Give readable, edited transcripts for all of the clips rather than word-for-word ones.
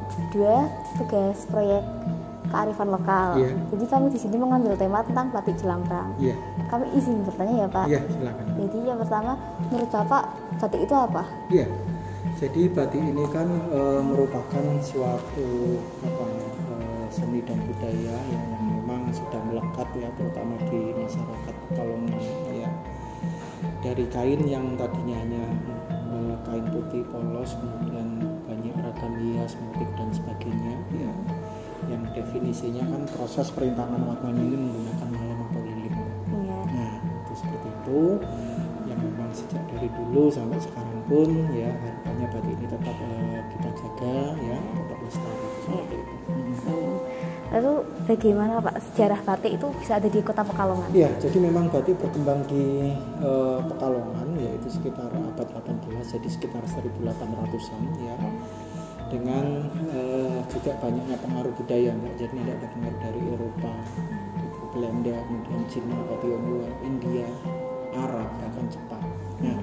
berdua tugas proyek kearifan lokal. Iya. Jadi kami di sini mengambil tema tentang batik Jelamprang. Iya. Kami izin bertanya ya Pak. Iya, silakan. Jadi yang pertama, menurut Bapak batik itu apa? Iya. Jadi batik ini kan merupakan suatu seni dan budaya yang memang sudah melekat ya, terutama di masyarakat Pekalongan ya. Dari kain yang tadinya hanya kain putih polos, kemudian banyak ragam hias, motif dan sebagainya ya. Yang definisinya kan proses perintangan warnanya ini menggunakan malam atau lilin. Iya. Nah, itu seperti itu yang memang sejak dari dulu sampai sekarang pun ya, harapannya batik ini tetap kita jaga ya, tetap lestari seperti itu. Lalu bagaimana Pak sejarah batik itu bisa ada di Kota Pekalongan? Iya, jadi memang batik berkembang di Pekalongan yaitu sekitar abad 18, jadi sekitar 1800-an ya. Dengan juga banyaknya pengaruh budaya, jadi ada pengaruh dari Eropa, Belanda, kemudian Cina, Tionghoa, India, Arab, bahkan Jepang. Nah,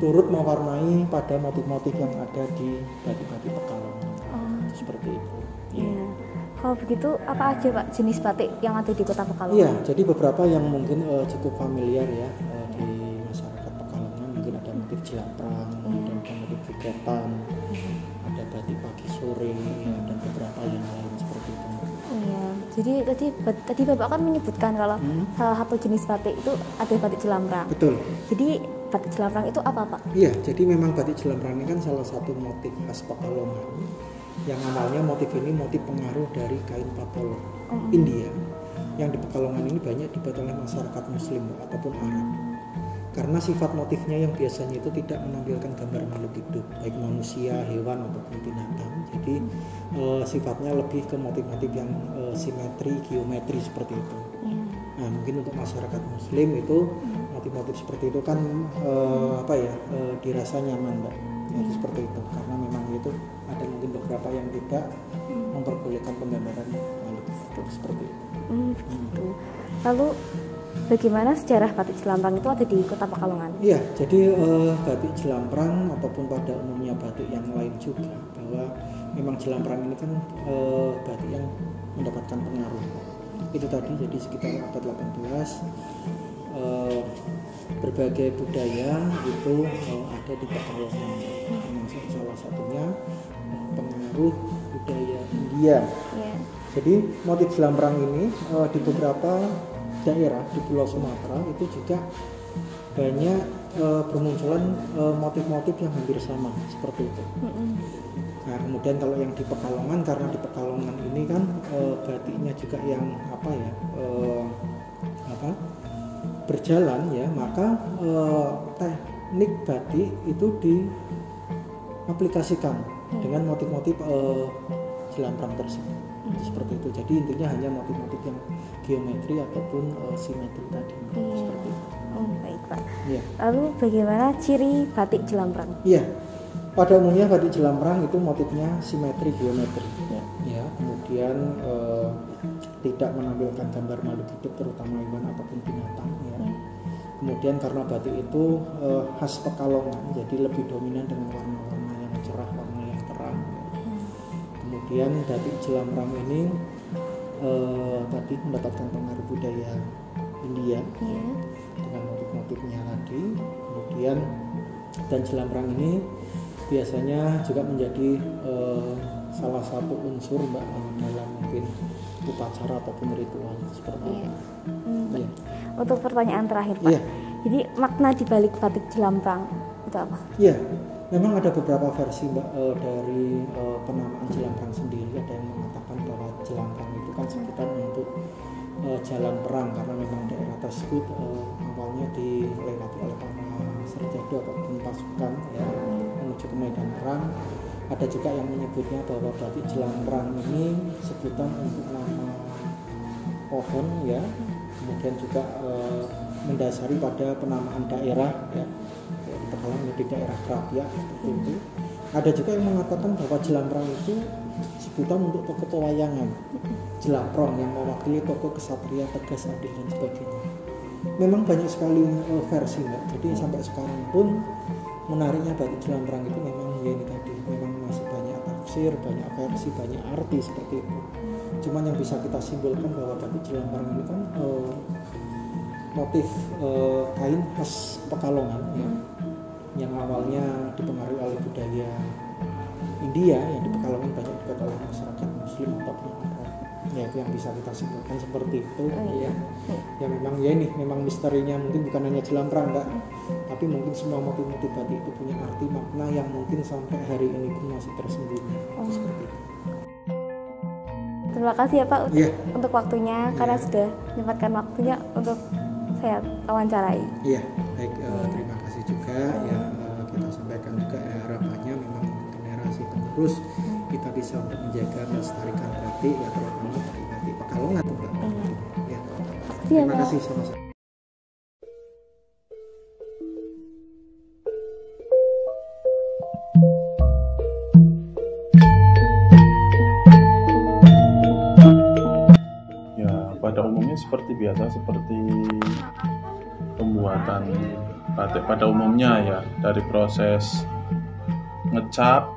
turut mewarnai pada motif-motif yang ada di batik-batik Pekalongan. Seperti itu. Iya. Kalau begitu apa aja Pak jenis batik yang ada di Kota Pekalongan? Iya, jadi beberapa yang mungkin cukup familiar ya di masyarakat Pekalongan, mungkin ada motif Jelamprang, kemudian ada motif Gegetan, ada batik pagi sore ya, dan beberapa yang lain seperti itu. Iya. Jadi tadi Bapak kan menyebutkan kalau salah satu jenis batik itu ada batik Jelamprang. Betul. Jadi batik Jelamprang itu apa Pak? Iya, jadi memang batik Jelamprang ini kan salah satu motif khas Pekalongan. Yang awalnya motif ini motif pengaruh dari kain patolo India. Yang di Pekalongan ini banyak dibuat oleh masyarakat Muslim ataupun Arab. Karena sifat motifnya yang biasanya itu tidak menampilkan gambar makhluk hidup, baik manusia, hewan ataupun binatang. Jadi sifatnya lebih ke motif-motif yang simetri, geometri seperti itu. Nah, mungkin untuk masyarakat Muslim itu motif-motif seperti itu kan dirasa nyaman, Mbak. Jadi seperti itu, karena memang itu ada mungkin beberapa yang tidak memperbolehkan penggambaran makhluk hidup seperti itu. Begitu. Lalu bagaimana sejarah batik Jelamprang itu ada di Kota Pekalongan? Iya, jadi batik Jelamprang ataupun pada umumnya batik yang lain juga, bahwa memang Jelamprang ini kan batik yang mendapatkan pengaruh. Itu tadi, jadi sekitar abad 18 berbagai budaya itu ada di Pekalongan, termasuk salah satunya pengaruh budaya India. Iya. Jadi motif Jelamprang ini di beberapa daerah di Pulau Sumatera itu juga banyak bermunculan motif-motif yang hampir sama seperti itu. Nah, kemudian kalau yang di Pekalongan, karena di Pekalongan ini kan batiknya juga yang berjalan ya, maka teknik batik itu diaplikasikan dengan motif-motif Jelamprang tersebut. Seperti itu. Jadi intinya hanya motif-motif yang geometri ataupun simetri tadi. Seperti itu. Baik Pak. Ya. Lalu bagaimana ciri batik Jelamprang? Iya. Pada umumnya batik Jelamprang itu motifnya simetri geometri. Ya, kemudian tidak menampilkan gambar makhluk hidup terutama hewan ataupun binatang ya. Kemudian karena batik itu khas Pekalongan, jadi lebih dominan dengan warna-warna yang cerah, warna yang terang. Kemudian batik Jelamprang ini tadi mendapatkan pengaruh budaya India dengan motif-motifnya tadi. Kemudian dan Jelamprang ini biasanya juga menjadi salah satu unsur Mbak dalam mungkin upacara ataupun ritual seperti itu. Ya. Untuk pertanyaan terakhir Pak, jadi makna di balik batik Jelamprang itu apa? Iya, memang ada beberapa versi Mbak dari penamaan Jelamprang sendiri. Ada yang mengatakan bahwa Jelamprang itu kan sekitar untuk jalan perang, karena memang daerah tersebut awalnya dilewati oleh para serjado ataupun pasukan ya, menuju ke medan perang. Ada juga yang menyebutnya bahwa batik Jelamprang ini sebutan untuk nama pohon ya, kemudian juga mendasari pada penamaan daerah ya, di Pekalongan menjadi daerah Krapyak seperti itu. Ada juga yang mengatakan bahwa Jelamprang itu sebutan untuk tokoh pewayangan, Jelamprang yang mewakili tokoh kesatria, tegas, adil dan sebagainya. Memang banyak sekali versi Mbak. Jadi sampai sekarang pun menariknya batik Jelamprang itu memang ya ini tadi, memang masih banyak tafsir, banyak versi, banyak arti seperti itu. Cuman yang bisa kita simpulkan bahwa batik Jelambrang ini kan motif kain khas Pekalongan ya, yang awalnya dipengaruhi oleh budaya India yang di Pekalongan banyak dibuat oleh masyarakat Muslim ataupun Arab. Ya itu yang bisa kita simpulkan seperti itu ya. Ya memang ya ini memang misterinya mungkin bukan hanya Jelambrang Kak, tapi mungkin semua motif-motif batik itu punya arti makna yang mungkin sampai hari ini pun masih tersembunyi. Seperti itu. Terima kasih ya Pak untuk waktunya karena sudah menyempatkan waktunya untuk saya wawancarai. Iya, baik, terima kasih juga ya, kita sampaikan juga harapannya memang generasi penerus kita bisa untuk menjaga melestarikan batik ya, terutama batik Pekalongan Mbak. Ya. Terima kasih sama-sama. Pada umumnya seperti biasa, seperti pembuatan batik pada umumnya ya, dari proses ngecap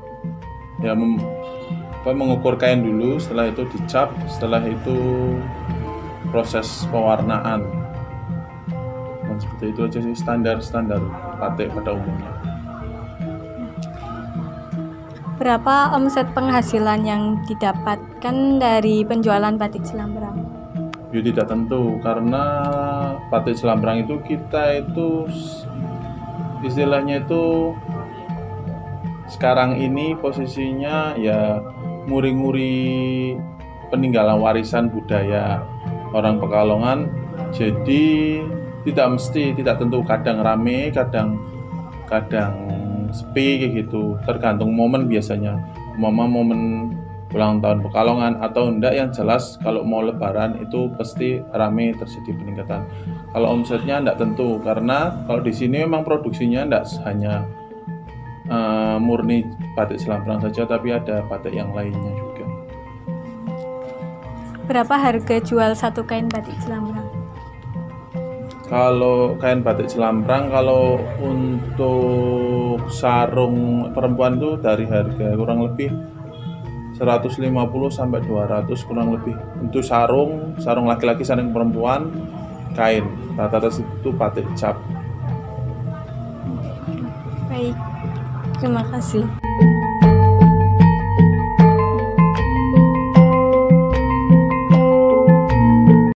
ya, mengukur kain dulu, setelah itu dicap, setelah itu proses pewarnaan. Dan seperti itu aja sih standar batik pada umumnya. Berapa omset penghasilan yang didapatkan dari penjualan batik Jelambrang? Ya tidak tentu, karena batik Jelambrang itu kita itu istilahnya itu sekarang ini posisinya ya nguri-nguri peninggalan warisan budaya orang Pekalongan. Jadi tidak tentu, kadang rame, kadang sepi kayak gitu, tergantung momen biasanya. Momen ulang tahun Pekalongan atau enggak, yang jelas kalau mau lebaran itu pasti rame, terjadi peningkatan. Kalau omsetnya enggak tentu, karena kalau di sini memang produksinya enggak hanya murni batik Jelambrang saja, tapi ada batik yang lainnya juga. Berapa harga jual satu kain batik Jelambrang? Kalau kain batik Jelambrang, kalau untuk sarung perempuan itu dari harga kurang lebih 150 sampai 200 kurang lebih. Untuk sarung laki-laki, sarung perempuan, kain rata-rata itu batik cap. Baik, terima kasih.